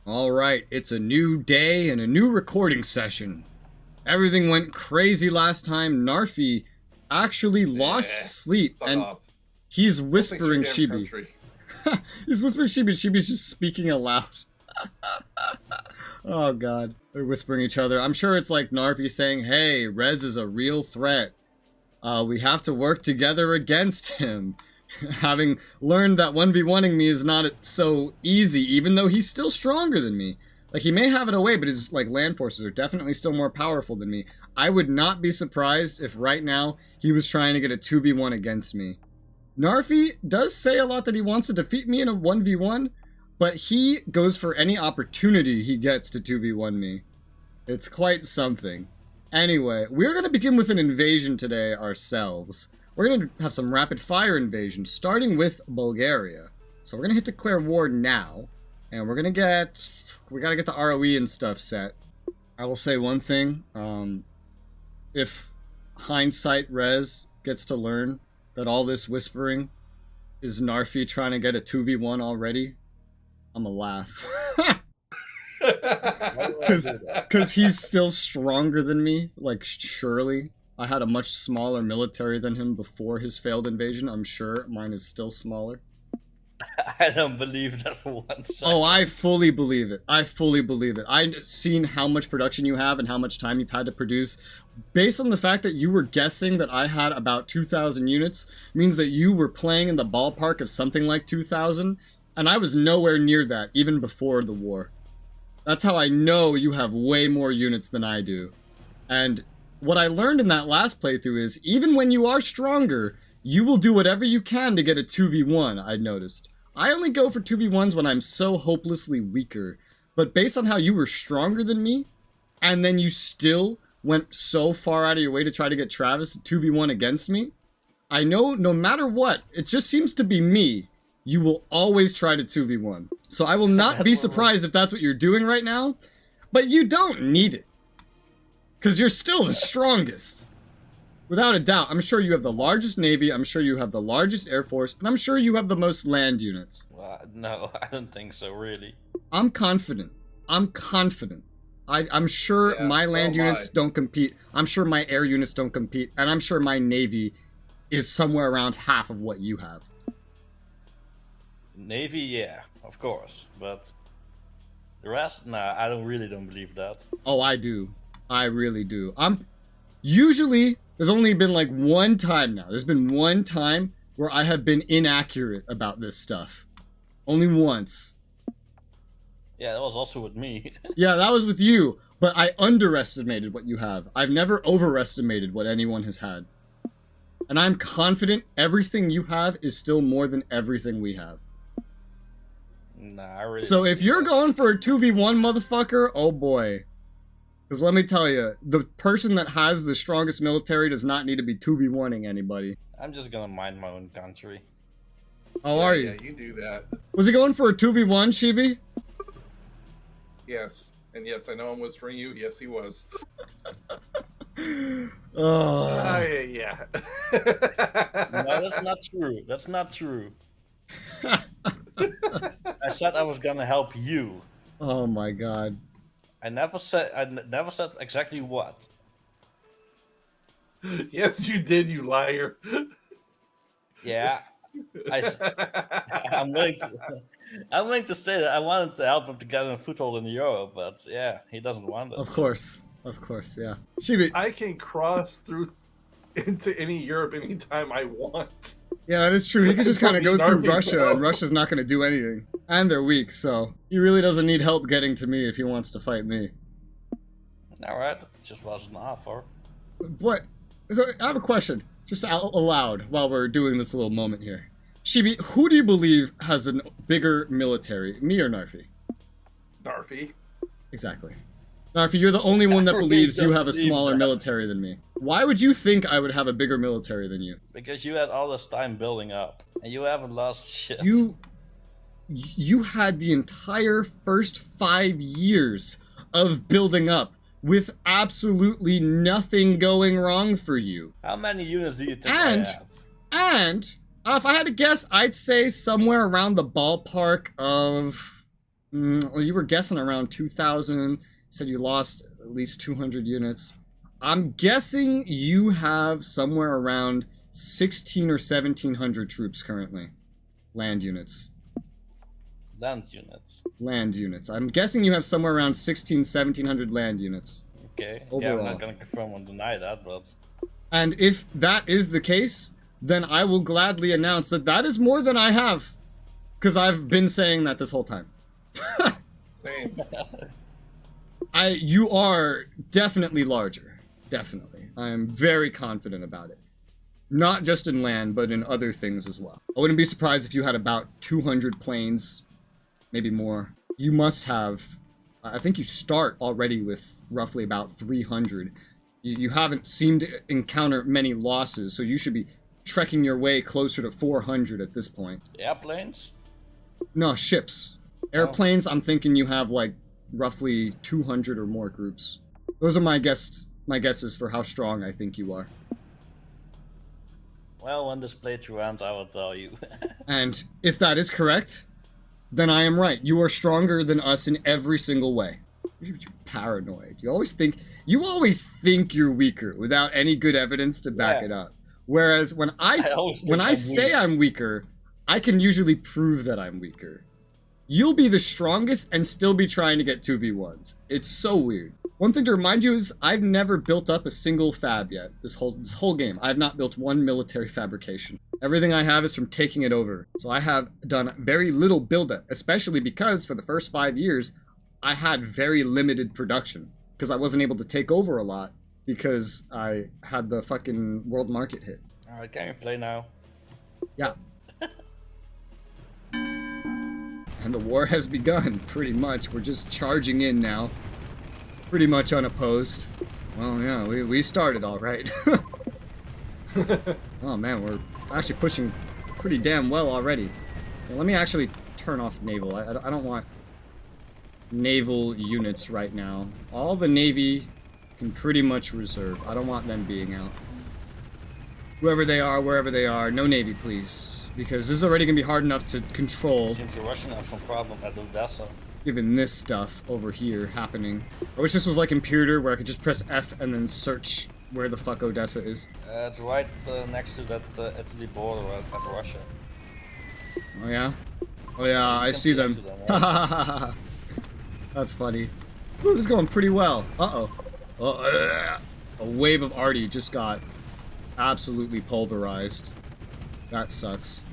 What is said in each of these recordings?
Alright, it's a new day and a new recording session. Everything went crazy last time. Narfi actually lost sleep and he's whispering Shibi. He's whispering Shibi. Shibi's just speaking aloud. Oh god. They're whispering each other. I'm sure it's like Narfi saying, hey, Rez is a real threat. We have to work together against him. Having learned that 1v1ing me is not so easy, even though he's still stronger than me. Like, he may have it away, but his, like, land forces are definitely still more powerful than me. I would not be surprised if right now he was trying to get a 2v1 against me. Narfi does say a lot that he wants to defeat me in a 1v1, but he goes for any opportunity he gets to 2v1 me. It's quite something. Anyway, we're going to begin with an invasion today ourselves. We're going to have some rapid fire invasions, starting with Bulgaria. So we're going to hit declare war now, and we're going to get... we got to get the ROE and stuff set. I will say one thing, if hindsight Rez gets to learn that all this whispering is Narfi trying to get a 2v1 already, I'm gonna laugh. Because he's still stronger than me, like, surely. I had a much smaller military than him before his failed invasion. I'm sure mine is still smaller. I don't believe that for 1 second. Oh, I fully believe it. I fully believe it. I've seen how much production you have and how much time you've had to produce. Based on the fact that you were guessing that I had about 2,000 units, means that you were playing in the ballpark of something like 2,000, and I was nowhere near that, even before the war. That's how I know you have way more units than I do. And what I learned in that last playthrough is, even when you are stronger, you will do whatever you can to get a 2v1, I noticed. I only go for 2v1s when I'm so hopelessly weaker. But based on how you were stronger than me, and then you still went so far out of your way to try to get Travis a 2v1 against me, I know no matter what, it just seems to be me, you will always try to 2v1. So I will not be surprised if that's what you're doing right now, but you don't need it. Because you're still the strongest. Without a doubt, I'm sure you have the largest navy, I'm sure you have the largest air force, and I'm sure you have the most land units. Well, no, I don't think so, really. I'm confident. I'm confident. I'm sure my land units don't compete. I'm sure my air units don't compete. And I'm sure my navy is somewhere around half of what you have. Navy, yeah, of course. But the rest, nah, I really don't believe that. Oh, I do. I really do. Usually, there's only been like one time now. There's been one time where I have been inaccurate about this stuff. Only once. Yeah, that was also with me. Yeah, that was with you. But I underestimated what you have. I've never overestimated what anyone has had. And I'm confident everything you have is still more than everything we have. Nah, I really So if you're going for a 2v1, motherfucker, oh boy. Because let me tell you, the person that has the strongest military does not need to be 2v1ing anybody. I'm just gonna mind my own country. Oh, are you? Yeah, you do that. Was he going for a 2v1, Shibi? Yes. And yes, I know I'm whispering you. Yes, he was. Oh. Yeah. No, that's not true. That's not true. I said I was gonna help you. Oh my god. I never said exactly what. Yes, you did, you liar. Yeah, I'm willing to say that I wanted to help him to get a foothold in Europe, but yeah, he doesn't want it. Of course, yeah. Shibi. I can cross through into any Europe anytime I want. Yeah, that is true. He could just kind of go through Russia, and Russia's not going to do anything. And they're weak, so he really doesn't need help getting to me if he wants to fight me. Alright, that just was an offer. What? So I have a question, just out aloud, while we're doing this little moment here. Shibi, who do you believe has a bigger military, me or Narfi? Narfi. Exactly. Narfi, you're the only one that believes you have a smaller military than me. Why would you think I would have a bigger military than you? Because you had all this time building up, and you haven't lost shit. You had the entire first 5 years of building up with absolutely nothing going wrong for you. How many units do you think I have? And if I had to guess, I'd say somewhere around the ballpark of Well, you were guessing around 2,000. Said you lost at least 200 units. I'm guessing you have somewhere around 16 or 1,700 troops currently. Land units. Land units. Land units. I'm guessing you have somewhere around 16, 1,700 land units. Okay. Overall. Yeah, I'm not gonna confirm or deny that, but... And if that is the case, then I will gladly announce that that is more than I have. Because I've been saying that this whole time. Same. You are definitely larger. Definitely. I am very confident about it. Not just in land, but in other things as well. I wouldn't be surprised if you had about 200 planes, maybe more. You must have, I think you start already with roughly about 300. You haven't seemed to encounter many losses, so you should be trekking your way closer to 400 at this point. Airplanes? No, ships. Airplanes, I'm thinking you have like roughly 200 or more groups. Those are my guesses for how strong I think you are. Well, when this playthrough ends, I will tell you. And if that is correct, then I am right. You are stronger than us in every single way. You're paranoid. You always think you're weaker without any good evidence to back it up. Whereas when I say I'm weaker, I can usually prove that I'm weaker. You'll be the strongest and still be trying to get 2v1s. It's so weird. One thing to remind you is I've never built up a single fab yet. This whole game, I have not built one military fabrication. Everything I have is from taking it over. So I have done very little buildup, especially because for the first 5 years, I had very limited production because I wasn't able to take over a lot because I had the fucking world market hit. Alright, can you play now? Yeah. And the war has begun, pretty much. We're just charging in now. Pretty much unopposed. Well, yeah, we started all right. Oh man, we're actually pushing pretty damn well already. Well, let me actually turn off naval. I don't want naval units right now. All the Navy can pretty much reserve. I don't want them being out. Whoever they are, wherever they are, no Navy, please. Because this is already going to be hard enough to control. Seems the Russians have some problem at Odessa. Given this stuff over here happening. I wish this was like Imperator, where I could just press F and then search where the fuck Odessa is. It's right next to that Italy border at Russia. Oh yeah? Oh yeah, I see them. Yeah. That's funny. Ooh, this is going pretty well. Uh-oh. A wave of arty just got absolutely pulverized. That sucks.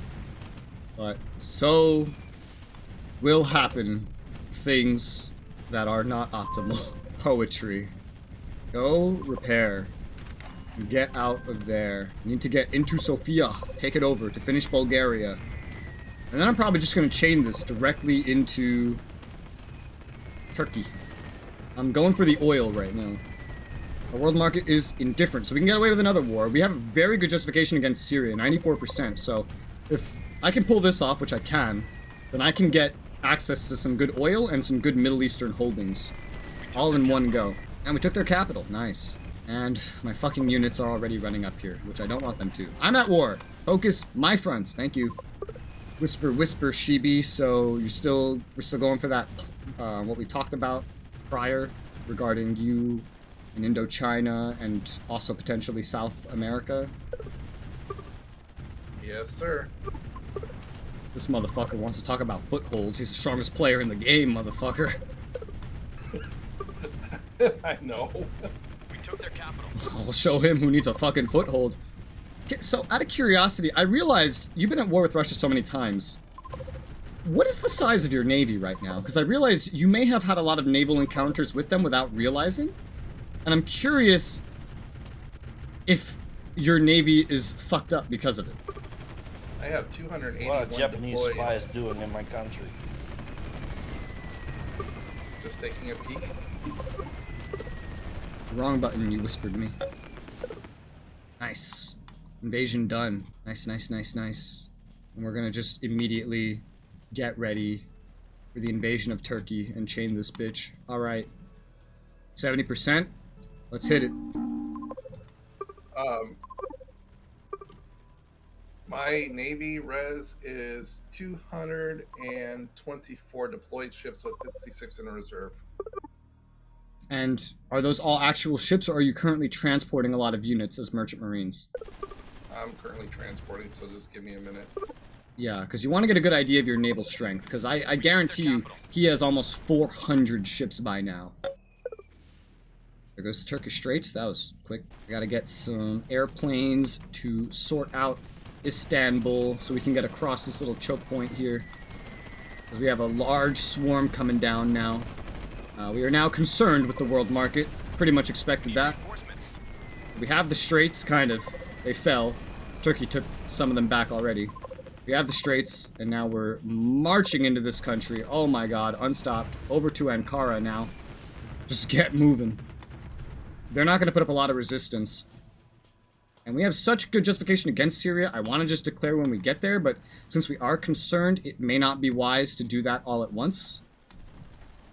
But so will happen things that are not optimal. Poetry. Go repair. Get out of there. Need to get into Sofia. Take it over to finish Bulgaria. And then I'm probably just going to chain this directly into Turkey. I'm going for the oil right now. Our world market is indifferent, so we can get away with another war. We have a very good justification against Syria, 94%. So if I can pull this off, which I can, then I can get access to some good oil and some good Middle Eastern holdings. All in one go. And we took their capital. Nice. And my fucking units are already running up here, which I don't want them to. I'm at war. Focus my fronts. Thank you. Whisper, whisper, Shibi. So we're still going for that, what we talked about prior regarding you in Indochina and also potentially South America. Yes, sir. This motherfucker wants to talk about footholds. He's the strongest player in the game, motherfucker. I know. We took their capital. I'll show him who needs a fucking foothold. Okay, so, out of curiosity, I realized you've been at war with Russia so many times. What is the size of your navy right now? Because I realize you may have had a lot of naval encounters with them without realizing. And I'm curious if your navy is fucked up because of it. I have 281 What are Japanese deployed. spies doing in my country? Just taking a peek. Wrong button, you whispered me. Nice. Invasion done. Nice, nice, nice, nice. And we're gonna just immediately get ready for the invasion of Turkey and chain this bitch. Alright. 70%? Let's hit it. My Navy res is 224 deployed ships with 56 in reserve. And are those all actual ships, or are you currently transporting a lot of units as merchant marines? I'm currently transporting, so just give me a minute. Yeah, because you want to get a good idea of your naval strength, because I guarantee you he has almost 400 ships by now. There goes the Turkish Straits. That was quick. I gotta get some airplanes to sort out Istanbul so we can get across this little choke point here. Because we have a large swarm coming down now. We are now concerned with the world market. Pretty much expected that. We have the Straits, kind of. They fell. Turkey took some of them back already. We have the Straits, and now we're marching into this country. Oh my god, unstopped. Over to Ankara now. Just get moving. They're not going to put up a lot of resistance. And we have such good justification against Syria, I want to just declare when we get there, but since we are concerned, it may not be wise to do that all at once.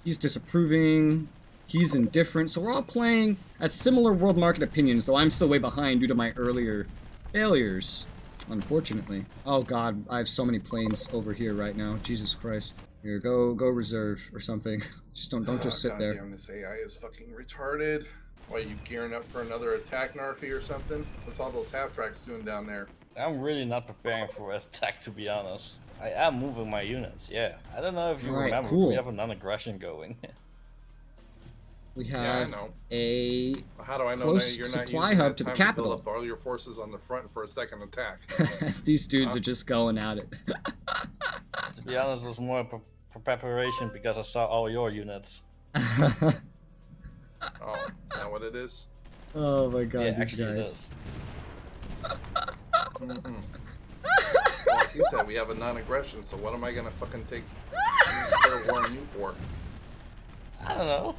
He's disapproving, he's indifferent, so we're all playing at similar world market opinions, though I'm still way behind due to my earlier failures, unfortunately. Oh god, I have so many planes over here right now, Jesus Christ. Here, go reserve or something. Just don't just sit there. Damn, this AI is fucking retarded. Why, you gearing up for another attack, Narfi, or something? What's all those half-tracks doing down there? I'm really not preparing for an attack, to be honest. I am moving my units, yeah. I don't know if you remember, cool. we have a non-aggression going. We have yeah, I know. A How do I know close you're not supply using hub that to the time capital. build up all your forces on the front for a second attack? These dudes are just going at it. To be honest, it was more preparation because I saw all your units. Oh, is that what it is? Oh my god, Yeah, these actually guys. Well, like you said, we have a non-aggression, so what am I gonna fucking take war on you for? I don't know.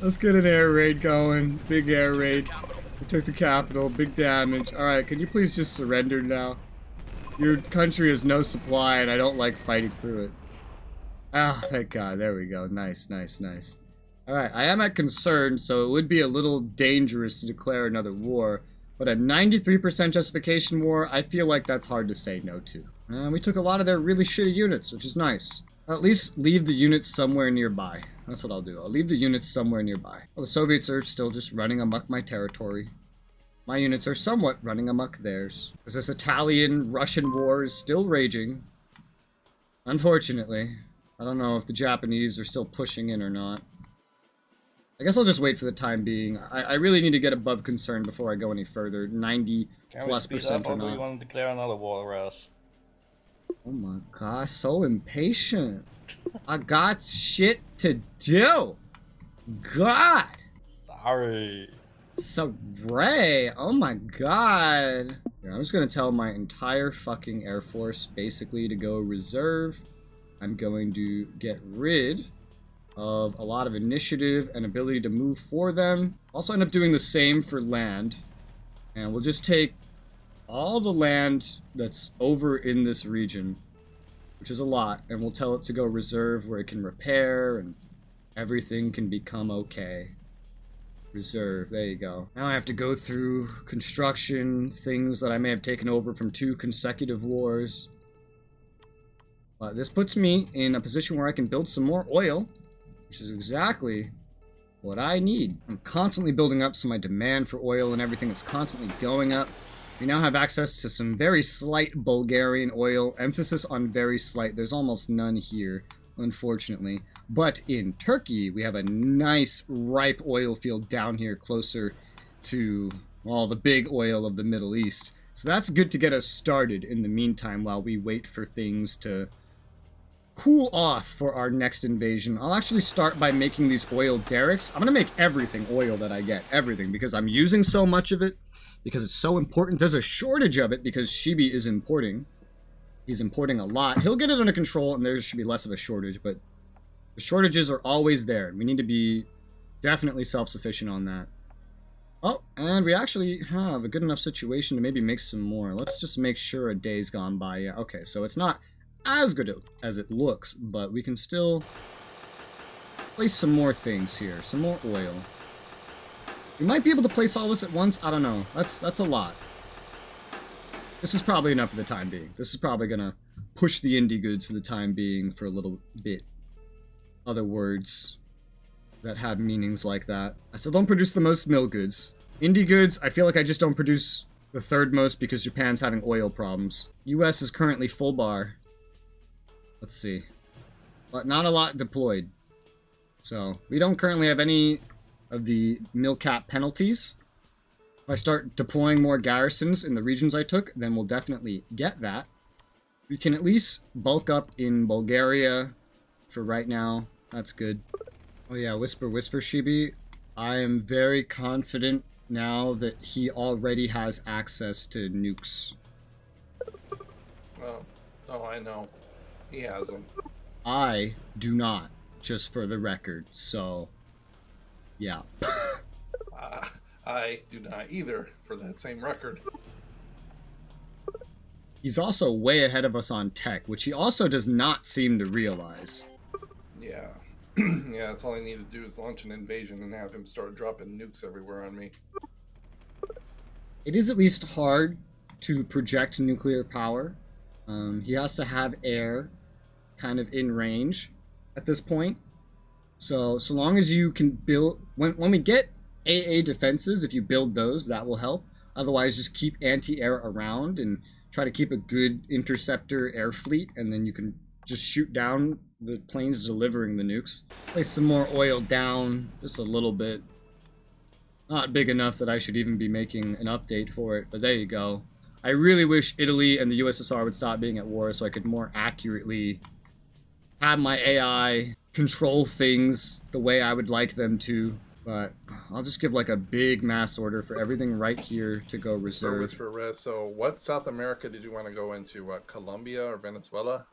Let's get an air raid going. Big air raid. We took the capital, big damage. Alright, can you please just surrender now? Your country has no supply and I don't like fighting through it. Ah, thank god, there we go. Nice, nice, nice. Alright, I am at concern, so it would be a little dangerous to declare another war. But a 93% justification war, I feel like that's hard to say no to. We took a lot of their really shitty units, which is nice. At least leave the units somewhere nearby. That's what I'll do. I'll leave the units somewhere nearby. Well, the Soviets are still just running amok my territory. My units are somewhat running amok theirs. Because this Italian-Russian war is still raging. Unfortunately. I don't know if the Japanese are still pushing in or not. I guess I'll just wait for the time being. I really need to get above concern before I go any further. 90+% or Or do you not. want to declare another war, Russ? Oh my gosh, so impatient. I got shit to do. God. Sorry. Sorry. Oh my god. Yeah, I'm just gonna tell my entire fucking Air Force basically to go reserve. I'm going to get rid of a lot of initiative and ability to move for them. Also end up doing the same for land. And we'll just take all the land that's over in this region, which is a lot, and we'll tell it to go reserve where it can repair and everything can become okay. Reserve, there you go. Now I have to go through construction, things that I may have taken over from 2 consecutive wars. But this puts me in a position where I can build some more oil, which is exactly what I need. I'm constantly building up, so my demand for oil and everything is constantly going up. We now have access to some very slight Bulgarian oil. Emphasis on very slight. There's almost none here, unfortunately. But in Turkey, we have a nice ripe oil field down here closer to, well, the big oil of the Middle East. So that's good to get us started in the meantime while we wait for things to cool off for our next invasion. I'll actually start by making these oil derricks. I'm gonna make everything oil that I get. Everything. Because I'm using so much of it. Because it's so important. There's a shortage of it because Shibi is importing. He's importing a lot. He'll get it under control and there should be less of a shortage, but the shortages are always there. We need to be definitely self-sufficient on that. Oh, and we actually have a good enough situation to maybe make some more. Let's just make sure a day's gone by. Yeah, okay, so it's not as good as it looks, but we can still place some more things here. Some more oil. We might be able to place all this at once. I don't know. That's a lot. This is probably enough for the time being. This is probably gonna push the indie goods for the time being for a little bit. Other words that have meanings like that. I still don't produce the most mill goods. Indie goods, I feel like I just don't produce the third most because Japan's having oil problems. US is currently full bar. Let's see. But not a lot deployed. So, we don't currently have any of the mill cap penalties. If I start deploying more garrisons in the regions I took, then we'll definitely get that. We can at least bulk up in Bulgaria for right now. That's good. Oh yeah, whisper, Shibi. I am very confident now that he already has access to nukes. Oh, I know. He has them. I do not, just for the record, so... yeah. I do not either, for that same record. He's also way ahead of us on tech, which he also does not seem to realize. Yeah. Yeah, that's all I need to do is launch an invasion and have him start dropping nukes everywhere on me. It is at least hard to project nuclear power. He has to have air kind of in range at this point. So long as you can build... When we get AA defenses, if you build those, that will help. Otherwise, just keep anti-air around and try to keep a good interceptor air fleet, and then you can just shoot down the planes delivering the nukes. Place some more oil down, just a little bit. Not big enough that I should even be making an update for it, but there you go. I really wish Italy and the USSR would stop being at war so I could more accurately have my AI control things the way I would like them to. But I'll just give like a big mass order for everything right here to go reserve. Whisper, Res. So what South America did you want to go into? What, Colombia or Venezuela?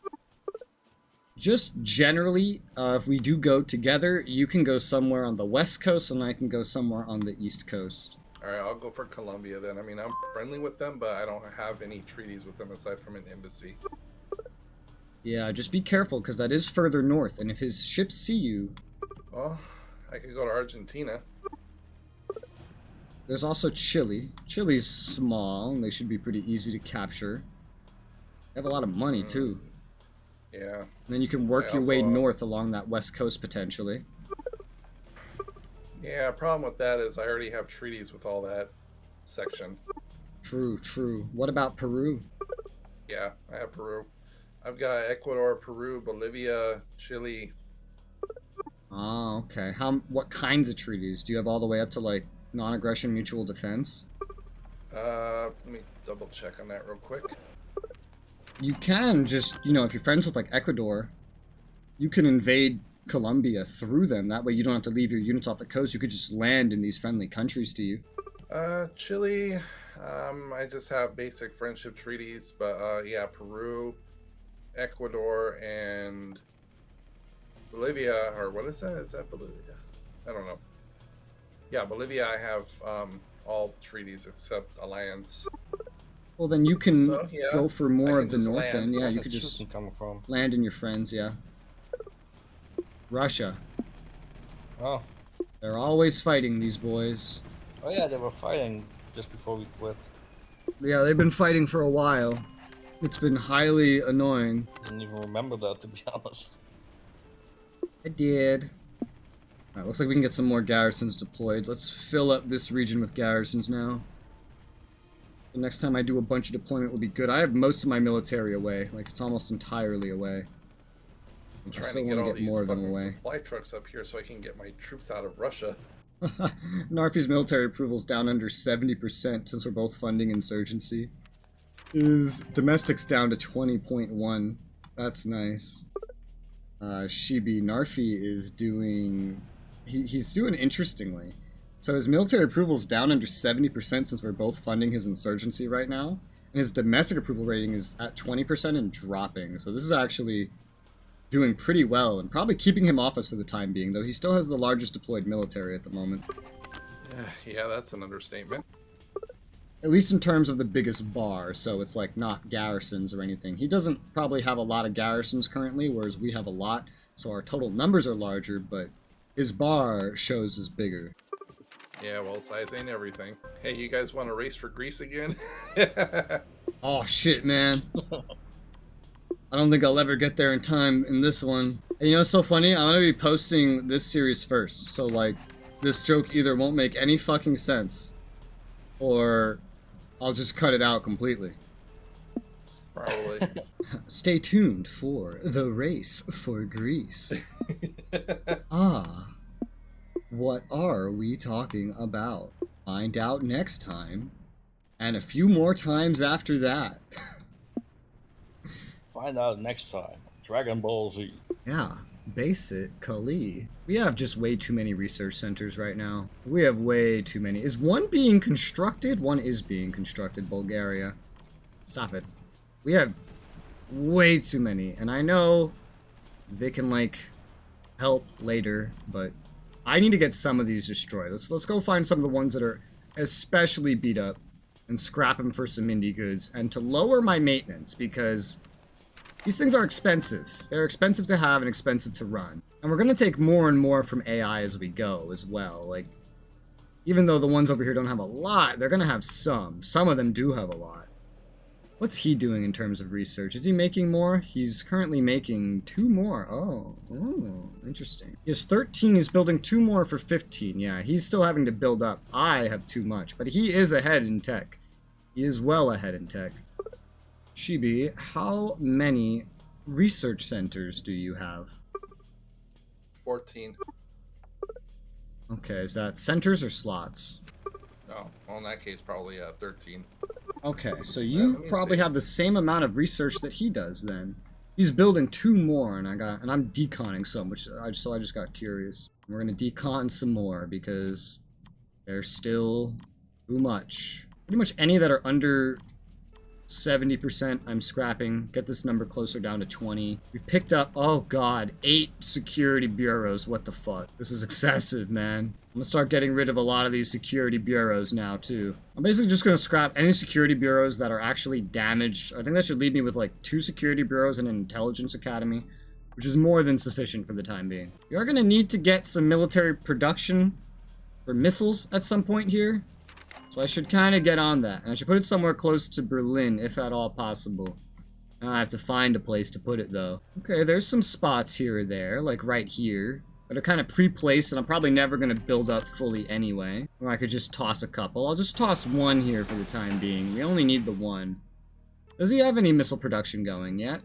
Just generally, if we do go together, you can go somewhere on the west coast and I can go somewhere on the east coast. Alright, I'll go for Colombia then. I mean, I'm friendly with them, but I don't have any treaties with them aside from an embassy. Yeah, just be careful, because that is further north, and if his ships see you... Well, I could go to Argentina. There's also Chile. Chile's small, and they should be pretty easy to capture. They have a lot of money, too. Yeah. And then you can work your way north along that west coast, potentially. Yeah, problem with that is I already have treaties with all that section. True, true. What about Peru? Yeah, I have Peru. I've got Ecuador, Peru, Bolivia, Chile. Oh, okay. What kinds of treaties? Do you have all the way up to, like, non-aggression mutual defense? Let me double check on that real quick. You can just, you know, if you're friends with, like, Ecuador, you can invade Colombia through them. That way you don't have to leave your units off the coast. You could just land in these friendly countries to you. Chile, I just have basic friendship treaties, but, yeah, Peru, Ecuador, and Bolivia, or what is that? Is that Bolivia? I don't know. Yeah, Bolivia, I have, all treaties except Alliance. Well, then you can yeah, go for more of the north end. Yeah, you could Where's just that coming from? land in your friends, yeah. Russia. Oh. They're always fighting, these boys. Oh yeah, they were fighting just before we quit. Yeah, they've been fighting for a while. It's been highly annoying. Didn't even remember that, to be honest. I did. Alright, looks like we can get some more garrisons deployed. Let's fill up this region with garrisons now. The next time I do a bunch of deployment will be good. I have most of my military away. Like, it's almost entirely away. I'm I trying still to get want all to get these more of them fucking away. supply trucks up here so I can get my troops out of Russia. Narfi's military approval's down under 70% since we're both funding insurgency. His domestic's down to 20.1. That's nice. Shibi Narfi is doing... He's doing interestingly. So his military approval's down under 70% since we're both funding his insurgency right now. And his domestic approval rating is at 20% and dropping. So this is actually doing pretty well and probably keeping him off us for the time being, though he still has the largest deployed military at the moment. Yeah, that's an understatement. At least in terms of the biggest bar, so it's like not garrisons or anything. He doesn't probably have a lot of garrisons currently, whereas we have a lot, so our total numbers are larger, but his bar shows is bigger. Yeah, well, size ain't everything. Hey, you guys want to race for Greece again? Oh shit, man. I don't think I'll ever get there in time in this one. And you know what's so funny? I'm gonna be posting this series first, so like, this joke either won't make any fucking sense, or I'll just cut it out completely. Probably. Stay tuned for the race for Greece. Ah, what are we talking about? Find out next time, and a few more times after that. Find out next time. Dragon Ball Z. Yeah, basically. We have just way too many research centers right now. We have way too many. Is one being constructed? One is being constructed, Bulgaria. Stop it. We have way too many, and I know they can, like, help later, but I need to get some of these destroyed. Let's go find some of the ones that are especially beat up and scrap them for some indie goods, and to lower my maintenance, because these things are expensive. They're expensive to have and expensive to run. And we're going to take more and more from AI as we go as well. Like, even though the ones over here don't have a lot, they're going to have some. Some of them do have a lot. What's he doing in terms of research? Is he making more? He's currently making 2 more. Oh, interesting. He has 13. He's building 2 more for 15. Yeah, he's still having to build up. I have too much, but he is ahead in tech. He is well ahead in tech. Shibi, how many research centers do you have? 14. Okay, is that centers or slots? Oh, well, in that case, probably 13. Okay, so you probably have the same amount of research that he does then. He's building 2 more, and I'm deconning some, so I just got curious. We're gonna decon some more because there's still too much. Pretty much any that are under 70% I'm scrapping. Get this number closer down to 20. We've picked up, oh god, 8 security bureaus. What the fuck? This is excessive, man. I'm gonna start getting rid of a lot of these security bureaus now, too. I'm basically just gonna scrap any security bureaus that are actually damaged. I think that should leave me with like 2 security bureaus and an intelligence academy, which is more than sufficient for the time being. You're gonna need to get some military production for missiles at some point here. So I should kind of get on that. And I should put it somewhere close to Berlin, if at all possible. I have to find a place to put it, though. Okay, there's some spots here or there, like right here, that are kind of pre-placed, and I'm probably never going to build up fully anyway. Or I could just toss a couple. I'll just toss 1 here for the time being. We only need the 1. Does he have any missile production going yet?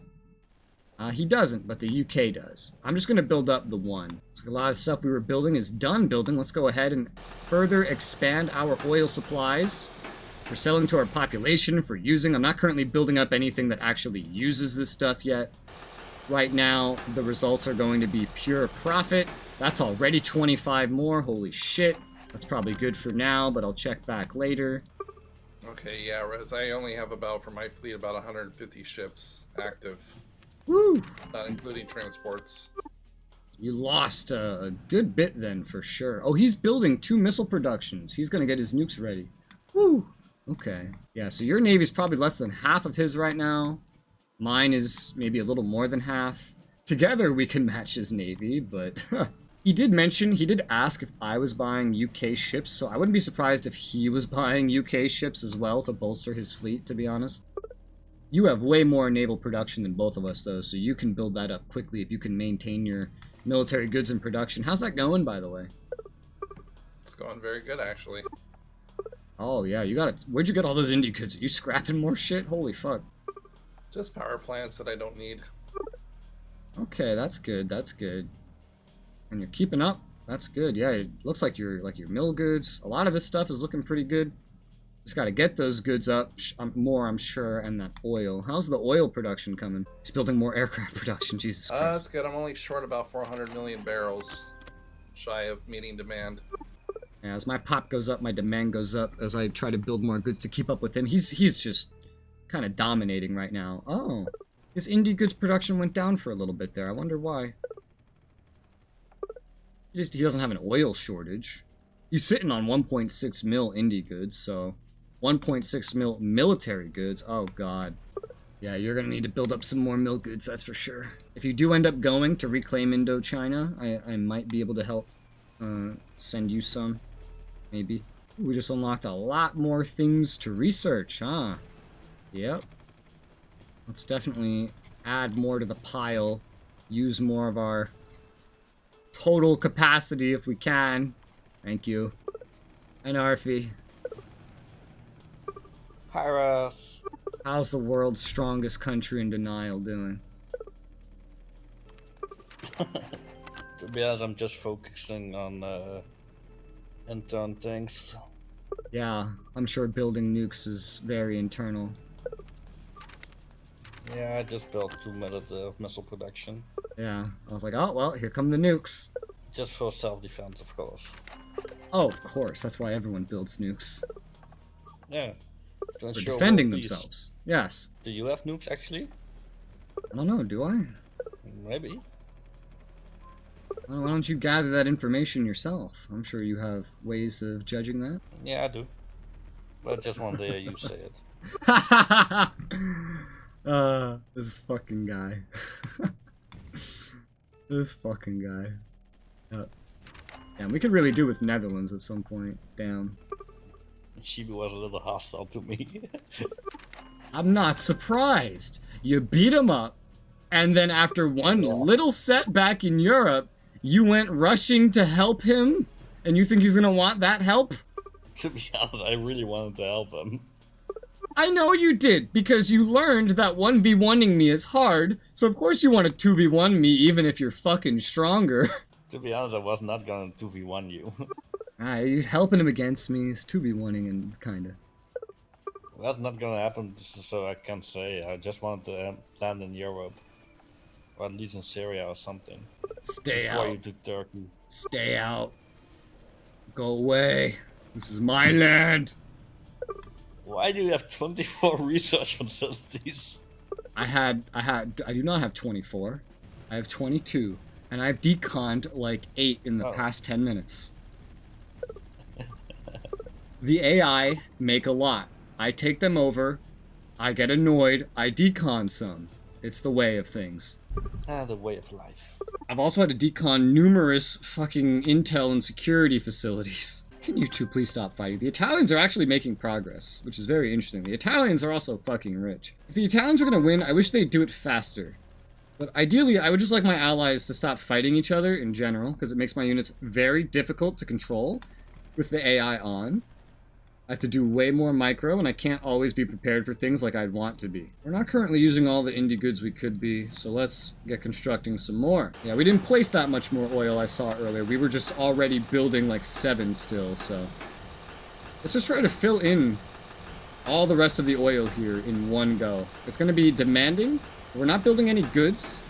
He doesn't, but the UK does. I'm just going to build up the 1. So a lot of stuff we were building is done building. Let's go ahead and further expand our oil supplies. For selling to our population, for using. I'm not currently building up anything that actually uses this stuff yet. Right now, the results are going to be pure profit. That's already 25 more. Holy shit. That's probably good for now, but I'll check back later. Okay, yeah, Rez, I only have about, for my fleet, about 150 ships active. Woo! Not including transports. You lost a good bit then, for sure. Oh, he's building 2 missile productions. He's gonna get his nukes ready. Woo! Okay. Yeah, so your Navy's probably less than half of his right now. Mine is maybe a little more than half. Together we can match his Navy, but... He did ask if I was buying UK ships, so I wouldn't be surprised if he was buying UK ships as well to bolster his fleet, to be honest. You have way more naval production than both of us, though, so you can build that up quickly if you can maintain your military goods in production. How's that going, by the way? It's going very good, actually. Oh, yeah, you got it. Where'd you get all those indie goods? Are you scrapping more shit? Holy fuck. Just power plants that I don't need. Okay, that's good, that's good. And you're keeping up? That's good, yeah, it looks like your mill goods. A lot of this stuff is looking pretty good. Just gotta get those goods up more, I'm sure, and that oil. How's the oil production coming? He's building more aircraft production, Jesus Christ. That's good. I'm only short about 400 million barrels. Shy of meeting demand. Yeah, as my pop goes up, my demand goes up as I try to build more goods to keep up with him. He's just kind of dominating right now. Oh, his indie goods production went down for a little bit there. I wonder why. He doesn't have an oil shortage. He's sitting on 1.6 mil indie goods, so 1.6 mil military goods. Oh god. Yeah, you're gonna need to build up some more mill goods, that's for sure. If you do end up going to reclaim Indochina, I might be able to help send you some. maybe. We just unlocked a lot more things to research, huh? Yep. Let's definitely add more to the pile. Use more of our total capacity if we can. Thank you. And Narfi. Hyras. How's the world's strongest country in denial doing? To be honest, I'm just focusing on intern things. Yeah, I'm sure building nukes is very internal. Yeah, I just built 2 minutes of missile production. Yeah, I was like, oh, well, here come the nukes. Just for self-defense, of course. Oh, of course, that's why everyone builds nukes. Yeah. To For ensure defending world peace. themselves. Yes. Do you have nukes, actually? I don't know, do I? Maybe. Well, why don't you gather that information yourself? I'm sure you have ways of judging that. Yeah, I do. But just one day you say it. This fucking guy. This fucking guy. Damn, we could really do with Netherlands at some point. Damn. Shibiwow was a little hostile to me. I'm not surprised. You beat him up, and then after one little setback in Europe, you went rushing to help him? And you think he's gonna want that help? To be honest, I really wanted to help him. I know you did, because you learned that 1v1ing me is hard, so of course you want to 2v1 me even if you're fucking stronger. To be honest, I was not gonna 2v1 you. You helping him against me is 2v1ing and kinda. That's not gonna happen, so I can't say. I just wanted to land in Europe. Or at least in Syria or something. Stay Before out. you took Turkey. Stay out. Go away. This is my land. Why do you have 24 research facilities? I do not have 24. I have 22. And I've deconned like 8 in the past 10 minutes. The AI make a lot. I take them over. I get annoyed. I decon some. It's the way of things. The way of life. I've also had to decon numerous fucking intel and security facilities. Can you two please stop fighting? The Italians are actually making progress, which is very interesting. The Italians are also fucking rich. If the Italians were gonna win, I wish they'd do it faster. But ideally, I would just like my allies to stop fighting each other in general, because it makes my units very difficult to control with the AI on. I have to do way more micro, and I can't always be prepared for things like I'd want to be. We're not currently using all the indie goods we could be, so let's get constructing some more. Yeah, we didn't place that much more oil I saw earlier. We were just already building like 7 still, so... Let's just try to fill in all the rest of the oil here in one go. It's going to be demanding. We're not building any goods,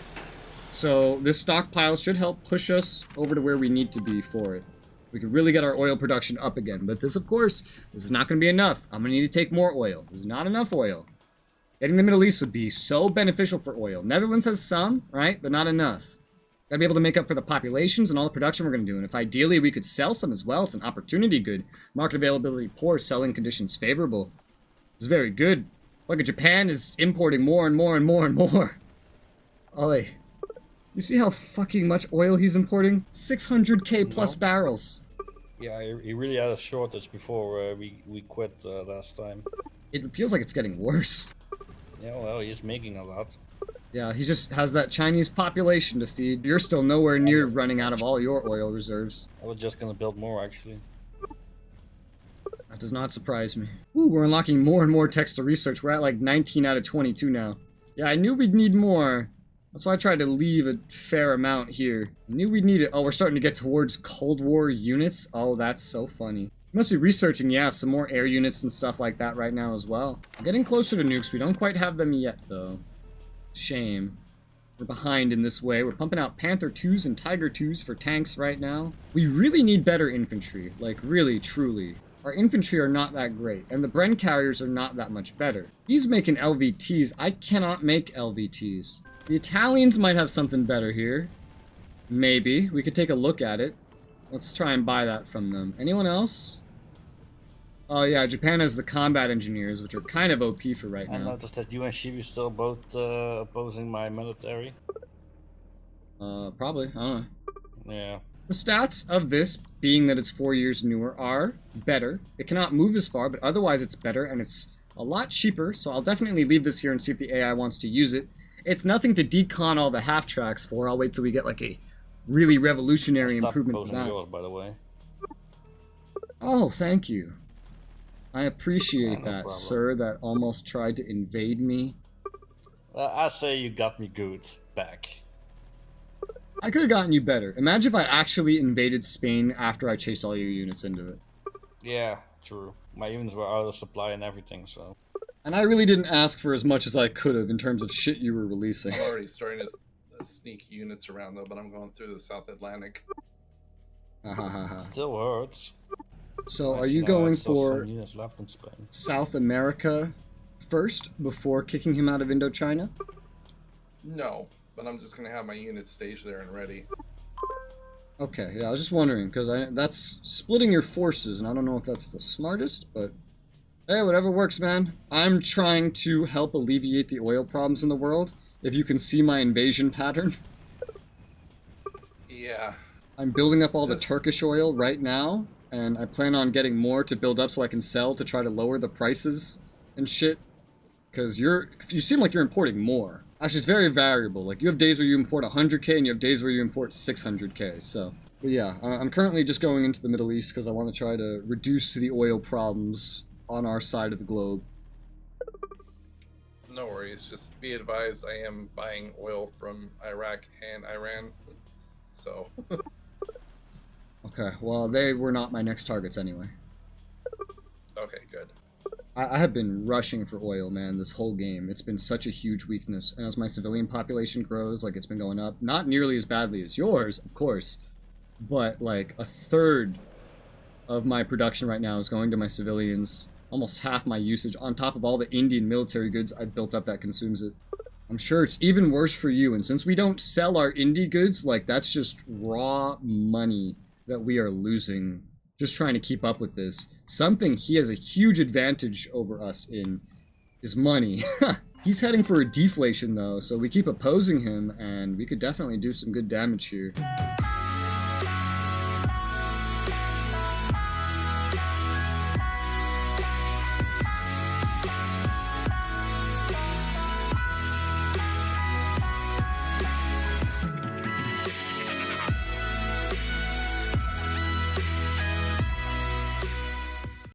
so this stockpile should help push us over to where we need to be for it. We can really get our oil production up again. But this, of course, this is not going to be enough. I'm going to need to take more oil. There's not enough oil. Getting the Middle East would be so beneficial for oil. Netherlands has some, right? But not enough. Got to be able to make up for the populations and all the production we're going to do. And if ideally we could sell some as well, it's an opportunity good. Market availability poor, selling conditions favorable. It's very good. Look at Japan is importing more and more and more and more. Oi. You see how fucking much oil he's importing? 600k plus barrels. Yeah, he really had a shortage before we quit last time. It feels like it's getting worse. Yeah, well, he's making a lot. Yeah, he just has that Chinese population to feed. You're still nowhere near running out of all your oil reserves. I was just gonna build more, actually. That does not surprise me. Ooh, we're unlocking more and more text to research. We're at like 19 out of 22 now. Yeah, I knew we'd need more. That's why I tried to leave a fair amount here. I knew we'd need it. Oh, we're starting to get towards Cold War units. Oh, that's so funny. Must be researching, yeah, some more air units and stuff like that right now as well. We're getting closer to nukes. We don't quite have them yet, though. Shame. We're behind in this way. We're pumping out Panther 2s and Tiger 2s for tanks right now. We really need better infantry. Like, really, truly. Our infantry are not that great, and the Bren carriers are not that much better. He's making LVTs. I cannot make LVTs. The Italians might have something better here. Maybe. We could take a look at it. Let's try and buy that from them. Anyone else? Oh yeah, Japan has the combat engineers, which are kind of OP for right now. I noticed that you and Shibi still both opposing my military. Probably. I don't know. Yeah. The stats of this, being that it's 4 years newer, are better. It cannot move as far, but otherwise it's better, and it's a lot cheaper, so I'll definitely leave this here and see if the AI wants to use it. It's nothing to decon all the half tracks for. I'll wait till we get like a really revolutionary improvement for that. Yours, by the way. Oh, thank you. I appreciate no that, problem. sir, that almost tried to invade me. I say you got me good back. I could have gotten you better. Imagine if I actually invaded Spain after I chased all your units into it. Yeah, true. My units were out of supply and everything, so... And I really didn't ask for as much as I could have in terms of shit you were releasing. I'm already starting to sneak units around though, but I'm going through the South Atlantic. Still hurts. So I are see you now going there's still for some units left in Spain. South America first before kicking him out of Indochina? No, but I'm just gonna have my units staged there and ready. Okay, yeah, I was just wondering, because that's splitting your forces, and I don't know if that's the smartest, but hey, whatever works, man. I'm trying to help alleviate the oil problems in the world, if you can see my invasion pattern. Yeah. I'm building up all the Turkish oil right now, and I plan on getting more to build up so I can sell to try to lower the prices and shit. Because you seem like you're importing more. Actually, it's very variable. Like, you have days where you import 100k, and you have days where you import 600k, so... But yeah, I'm currently just going into the Middle East because I want to try to reduce the oil problems on our side of the globe. No worries. Just be advised, I am buying oil from Iraq and Iran, so... Okay, well, they were not my next targets anyway. Okay, good. I have been rushing for oil, man, this whole game. It's been such a huge weakness, and as my civilian population grows, like, it's been going up. Not nearly as badly as yours, of course, but, like, a third of my production right now is going to my civilians. Almost half my usage, on top of all the Indian military goods I've built up that consumes it. I'm sure it's even worse for you, and since we don't sell our indie goods, like, that's just raw money that we are losing just trying to keep up with this. Something he has a huge advantage over us in is money. He's heading for a deflation though, so we keep opposing him and we could definitely do some good damage here.